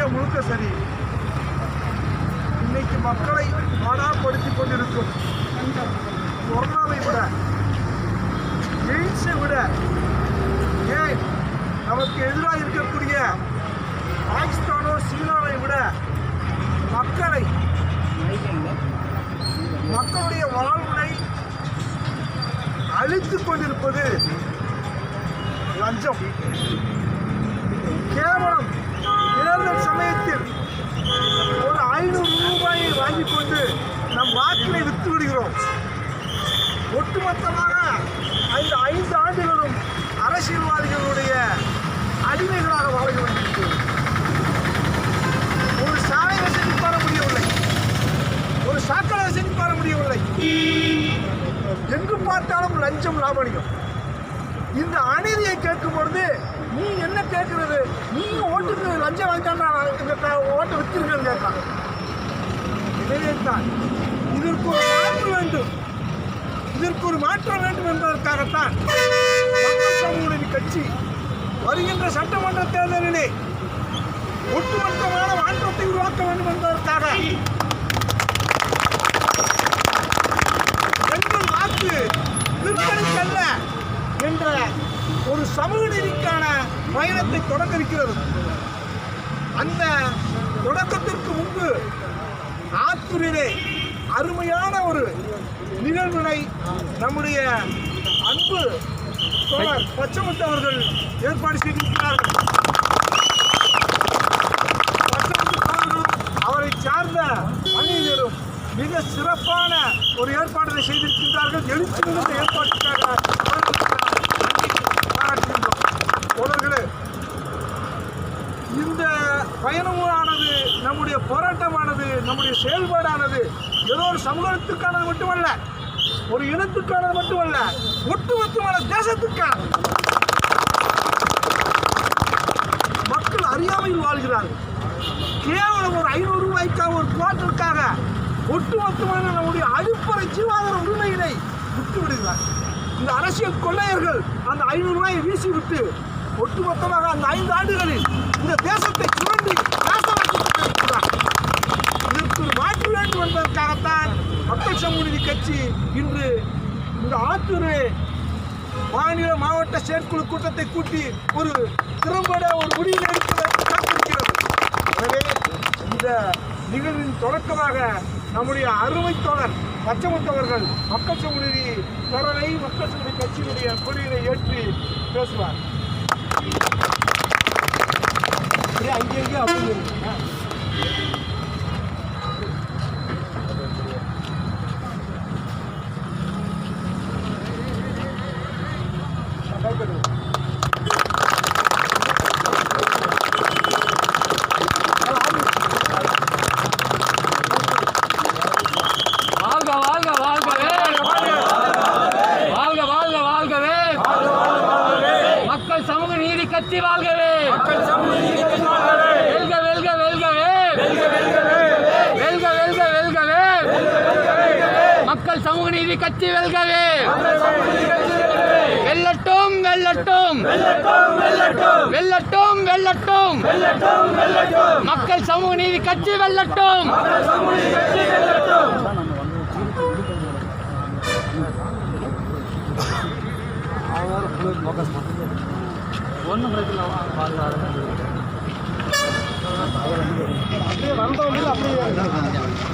India முழுக்க சரி, இன்னைக்கு மக்களை பாடாப்படுத்தி கொண்டிருக்கும் கொரோனாவை விட, எய்ட்ஸை விட, ஏன் நமக்கு எதிராக இருக்கக்கூடிய பாகிஸ்தானோ சீனாவை விட மக்களுடைய வாழ்வினை அழித்துக் கொண்டிருப்பது லஞ்சம். கேவலம் தேர்தல் சமயத்தில் ஒரு 500 ரூபாயை வாங்கிக் கொண்டு நம் வாக்கினை விற்று விடுகிறோம். ஒட்டுமொத்தமாக இந்த 5 ஆண்டுகளும் அரசியல்வாதிகளுடைய அடிமைகளாக வாழ்ந்து கொண்டிருக்கிறது. ஒரு சாலை வசதி பெற முடியவில்லை, ஒரு சாக்கடை வசதி பெற முடியவில்லை. எங்கு பார்த்தாலும் லஞ்சம் லாபணியம். இந்த அநீதியை கேட்கும் பொழுது நீ என்ன கேட்கிறது, நீங்க ஓட்டுக்கு லஞ்சம் வாங்கிட்டா ஓட்டு வித்துருக்கன்னு கேட்கலாம். இதைத்தான் இதற்கு ஒரு மாற்றம் வேண்டும், இதற்கு ஒரு மாற்றம் வேண்டும் என்பதற்காகத்தான் மக்கள் சமூக நீதி கட்சி வருகின்ற சட்டமன்ற தேர்தலிலே ஒட்டுமொத்தமான மாற்றத்தை உருவாக்க வேண்டும் என்பதற்காக எங்கள் வாக்கு விற்பனைக்கல்ல என்ற ஒரு சமூக நீதிக்கான பயணத்தை தொடங்க இருக்கிறது. அந்த தொடக்கத்திற்கு முன்பு ஆத்தூரிலே அருமையான ஒரு நிகழ்வினை நம்முடைய அன்பு தோழர் பச்சமுத்து அவர்கள் ஏற்பாடு செய்திருக்கிறார்கள். பச்சமுத்து தோழர்களும் அவரை சார்ந்த அணியினரும் மிக சிறப்பான ஒரு ஏற்பாடுகளை செய்திருக்கின்றார்கள். எழுச்சி மிகுந்த ஏற்பாட்டுக்காக தோழர்களே, இந்த பயணமானது, நம்முடைய போராட்டமானது, நம்முடைய செயல்பாடானது ஏதோ ஒரு சமூகத்துக்கானது மட்டுமல்ல, ஒரு இனத்துக்கானது மட்டுமல்ல, ஒட்டுமொத்தமான தேசத்துக்கான. மக்கள் அறியாமையில் வாழ்கிறார்கள். கேவலம் ஒரு 500 ரூபாய்க்காக, ஒரு குவார்ட்டருக்காக ஒட்டுமொத்தமான நம்முடைய அடிப்படை ஜீவாதார உரிமையினை விட்டு விடுகிறார். இந்த அரசியல் கொள்ளையர்கள் அந்த 500 ரூபாயை வீசிவிட்டு ஒட்டுமொத்தமாக அந்த 5 ஆண்டுகளில் இந்த தேசத்தை சுரண்டி நாசமாக்கிவிட்டிருக்கிறார். இதற்கு ஒரு மாற்று வேண்டும் என்பதற்காகத்தான் மக்கள் சமூக நீதி கட்சி இன்று இந்த ஆத்தூர் மாநில மாவட்ட செயற்குழு கூட்டத்தை கூட்டி ஒரு திறம்பட ஒரு முடிவு எடுப்பதற்கு காத்திருக்கிறது. எனவே இந்த நிகழ்வின் தொடக்கமாக நம்முடைய அருமை தோழர் பச்சமுத்தவர்கள் மக்கள் சமூக நீதி தொடரை மக்கள் சமூக நீதி கட்சியினுடைய கொடியினை ஏற்றி பேசுவார். அங்கேயே அப்படி மக்கள் சமூக நீதி கட்சி வாழ்கவே, வெல்க வெல்க வெல்கவே, வெல்க வெல்க வெல்கவே, மக்கள் சமூக நீதி கட்சி வெல்கவே, வெல்லட்டும் வெல்லட்டும் வெல்லட்டும் வெல்லட்டும், மக்கள் சமூக நீதி கட்சி வெல்லட்டும். ஒன்றும் பிரச்சனை அப்படியே வந்தவங்க அப்படியே